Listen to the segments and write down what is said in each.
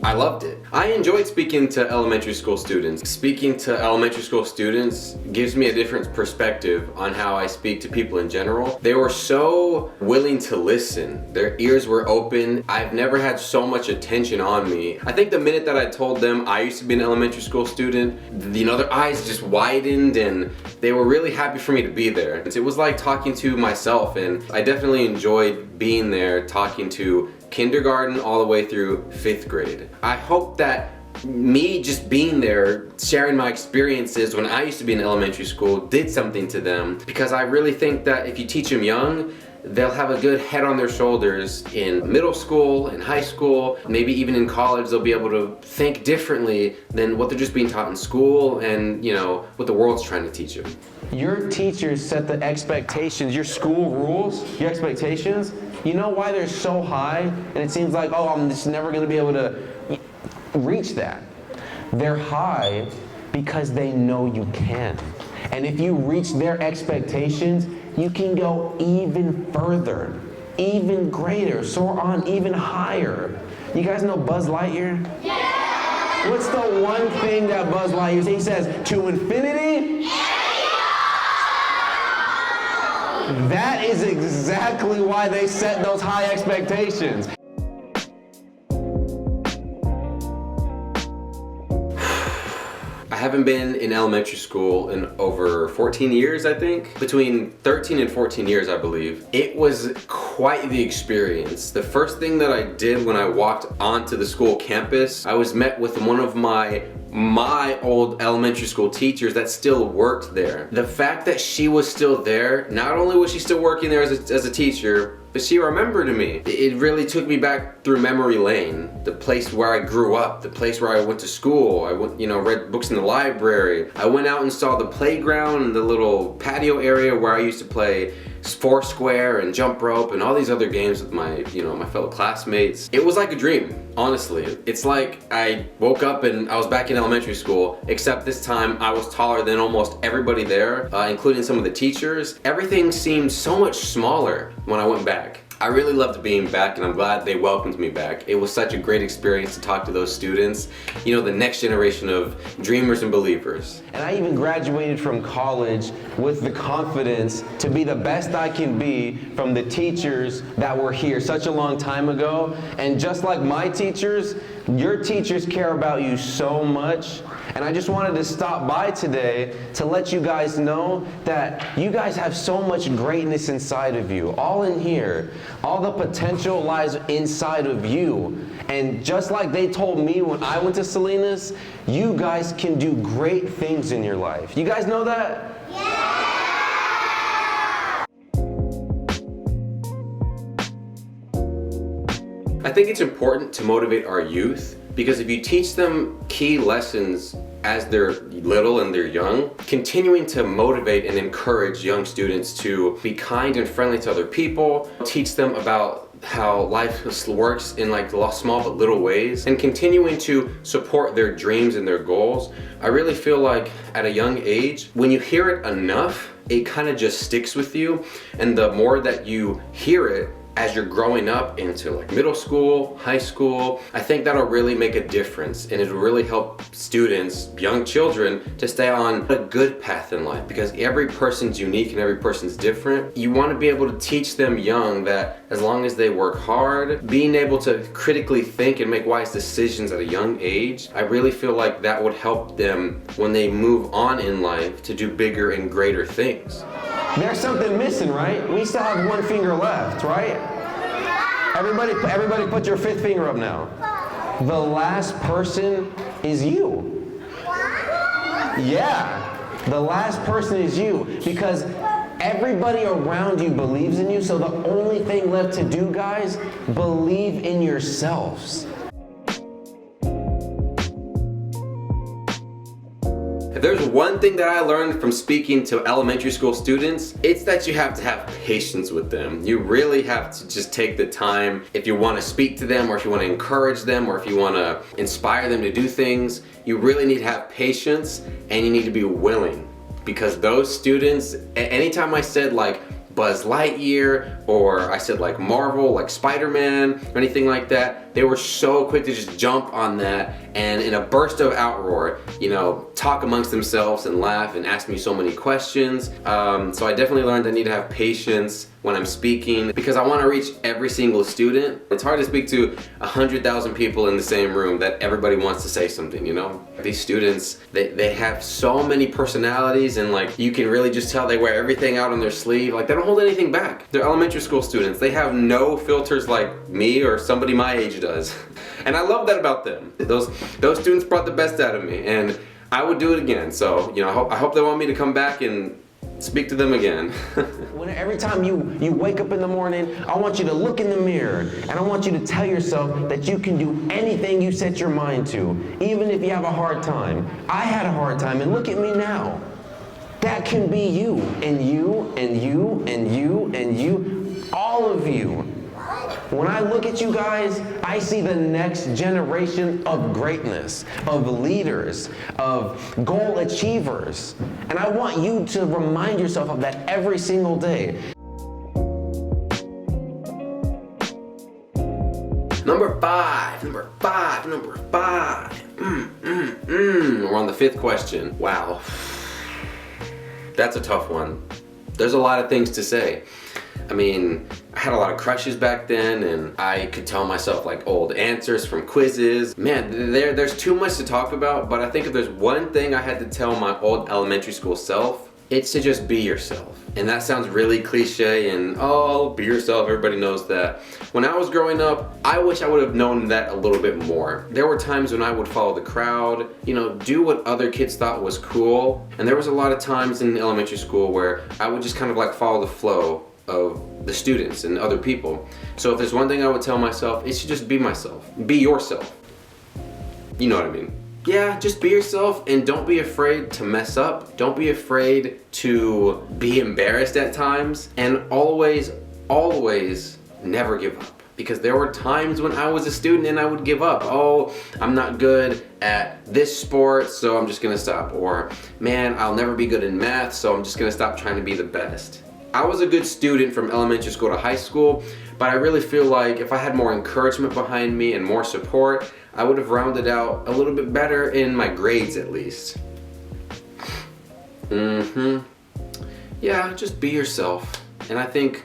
I loved it. I enjoyed speaking to elementary school students. Speaking to elementary school students gives me a different perspective on how I speak to people in general. They were so willing to listen. Their ears were open. I've never had so much attention on me. I think the minute that I told them I used to be an elementary school student, their eyes just widened and they were really happy for me to be there. It was like talking to myself, and I definitely enjoyed being there talking to kindergarten all the way through 5th grade. I hope that me just being there, sharing my experiences when I used to be in elementary school did something to them, because I really think that if you teach them young, they'll have a good head on their shoulders in middle school, in high school, maybe even in college. They'll be able to think differently than what they're just being taught in school and, what the world's trying to teach them. Your teachers set the expectations, your school rules, your expectations. You know why they're so high? And it seems like, I'm just never going to be able to reach that. They're high because they know you can. And if you reach their expectations, you can go even further, even greater, soar on even higher. You guys know Buzz Lightyear? Yeah! What's the one thing that Buzz Lightyear says? He says, to infinity? That is exactly why they set those high expectations. I haven't been in elementary school in over 14 years, I think. Between 13 and 14 years, I believe. It was quite the experience. The first thing that I did when I walked onto the school campus, I was met with one of my old elementary school teachers that still worked there. The fact that she was still there, not only was she still working there as a teacher, but she remembered me. It really took me back through memory lane, the place where I grew up, the place where I went to school. I went, read books in the library. I went out and saw the playground and the little patio area where I used to play Foursquare and jump rope and all these other games with my fellow classmates. It was like a dream, honestly. It's like I woke up and I was back in elementary school, except this time I was taller than almost everybody there, including some of the teachers. Everything seemed so much smaller when I went back. I really loved being back, and I'm glad they welcomed me back. It was such a great experience to talk to those students, the next generation of dreamers and believers. And I even graduated from college with the confidence to be the best I can be from the teachers that were here such a long time ago. And just like my teachers, your teachers care about you so much. And I just wanted to stop by today to let you guys know that you guys have so much greatness inside of you, all in here. All the potential lies inside of you. And just like they told me when I went to Salinas, you guys can do great things in your life. You guys know that? Yeah! I think it's important to motivate our youth, because if you teach them key lessons as they're little and they're young, continuing to motivate and encourage young students to be kind and friendly to other people, teach them about how life works in small but little ways, and continuing to support their dreams and their goals. I really feel like at a young age, when you hear it enough, it kind of just sticks with you, and the more that you hear it as you're growing up into middle school, high school, I think that'll really make a difference, and it'll really help students, young children, to stay on a good path in life, because every person's unique and every person's different. You want to be able to teach them young that as long as they work hard, being able to critically think and make wise decisions at a young age, I really feel like that would help them when they move on in life to do bigger and greater things. There's something missing, right? We still have one finger left, right? Everybody put your 5th finger up now. The last person is you. Yeah, the last person is you, because everybody around you believes in you, so the only thing left to do, guys, believe in yourselves. If there's one thing that I learned from speaking to elementary school students, it's that you have to have patience with them. You really have to just take the time. If you want to speak to them, or if you want to encourage them, or if you want to inspire them to do things, you really need to have patience, and you need to be willing. Because those students, anytime I said Buzz Lightyear, or I said Marvel, Spider-Man, or anything like that, they were so quick to just jump on that and in a burst of outroar, talk amongst themselves and laugh and ask me so many questions. So I definitely learned I need to have patience when I'm speaking because I want to reach every single student. It's hard to speak to 100,000 people in the same room that everybody wants to say something, These students, they have so many personalities, and like you can really just tell they wear everything out on their sleeve. Like they don't hold anything back. They're elementary school students. They have no filters like me or somebody my age does. And I love that about them. Those students brought the best out of me, and I would do it again. So, I hope they want me to come back and speak to them again. Every time you wake up in the morning, I want you to look in the mirror and I want you to tell yourself that you can do anything you set your mind to, even if you have a hard time. I had a hard time, and look at me now. That can be you, and you, and you, and you, and you, all of you. When I look at you guys, I see the next generation of greatness, of leaders, of goal achievers. And I want you to remind yourself of that every single day. Number five. We're on the 5th question. Wow. That's a tough one. There's a lot of things to say. I had a lot of crushes back then, and I could tell myself like old answers from quizzes. Man, there's too much to talk about, but I think if there's one thing I had to tell my old elementary school self, it's to just be yourself. And that sounds really cliche and, be yourself, everybody knows that. When I was growing up, I wish I would have known that a little bit more. There were times when I would follow the crowd, do what other kids thought was cool. And there was a lot of times in elementary school where I would just kind of like follow the flow of the students and other people. So if there's one thing I would tell myself, it's to just be myself. Be yourself. You know what I mean? Yeah, just be yourself, and don't be afraid to mess up. Don't be afraid to be embarrassed at times, and always never give up. Because there were times when I was a student and I would give up. Oh, I'm not good at this sport, so I'm just gonna stop. Or, man, I'll never be good in math, so I'm just gonna stop trying to be the best. I was a good student from elementary school to high school, but I really feel like if I had more encouragement behind me and more support, I would have rounded out a little bit better in my grades at least. Yeah, just be yourself. And I think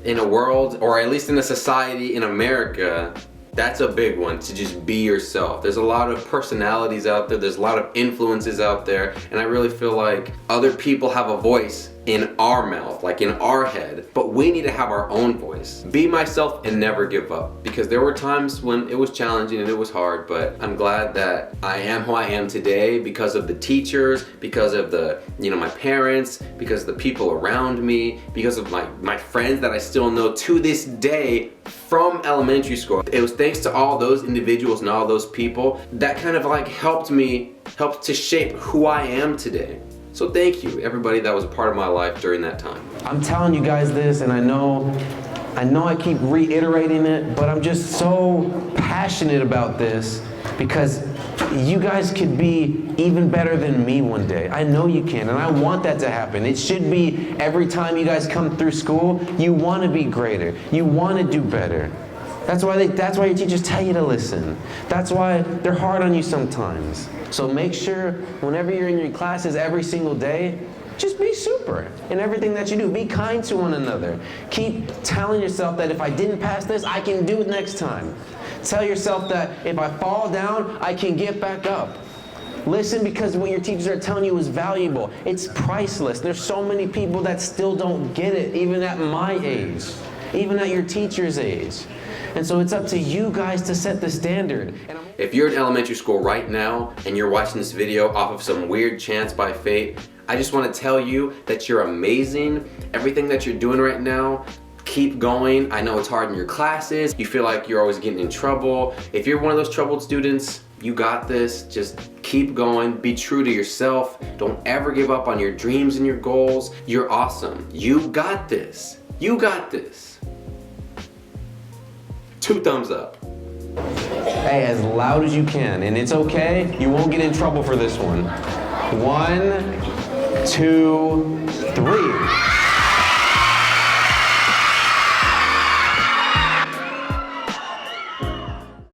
in a world, or at least in a society in America, that's a big one, to just be yourself. There's a lot of personalities out there, there's a lot of influences out there, and I really feel like other people have a voice in our mouth, like in our head, but we need to have our own voice. Be myself and never give up, because there were times when it was challenging and it was hard, but I'm glad that I am who I am today because of the teachers, because of my parents, because of the people around me, because of my friends that I still know to this day from elementary school. It was thanks to all those individuals and all those people that kind of like helped to shape who I am today. So thank you, everybody that was a part of my life during that time. I'm telling you guys this, and I know I keep reiterating it, but I'm just so passionate about this because you guys could be even better than me one day. I know you can, and I want that to happen. It should be every time you guys come through school, you want to be greater. You want to do better. That's why your teachers tell you to listen. That's why they're hard on you sometimes. So make sure whenever you're in your classes every single day, just be super in everything that you do. Be kind to one another. Keep telling yourself that if I didn't pass this, I can do it next time. Tell yourself that if I fall down, I can get back up. Listen, because what your teachers are telling you is valuable. It's priceless. There's so many people that still don't get it, even at my age, even at your teacher's age. And so it's up to you guys to set the standard. If you're in elementary school right now and you're watching this video off of some weird chance by fate, I just want to tell you that you're amazing. Everything that you're doing right now, keep going. I know it's hard in your classes. You feel like you're always getting in trouble. If you're one of those troubled students, you got this. Just keep going. Be true to yourself. Don't ever give up on your dreams and your goals. You're awesome. You got this. You got this. 2 thumbs up. Hey, as loud as you can, and it's okay. You won't get in trouble for this one. 1, 2, 3.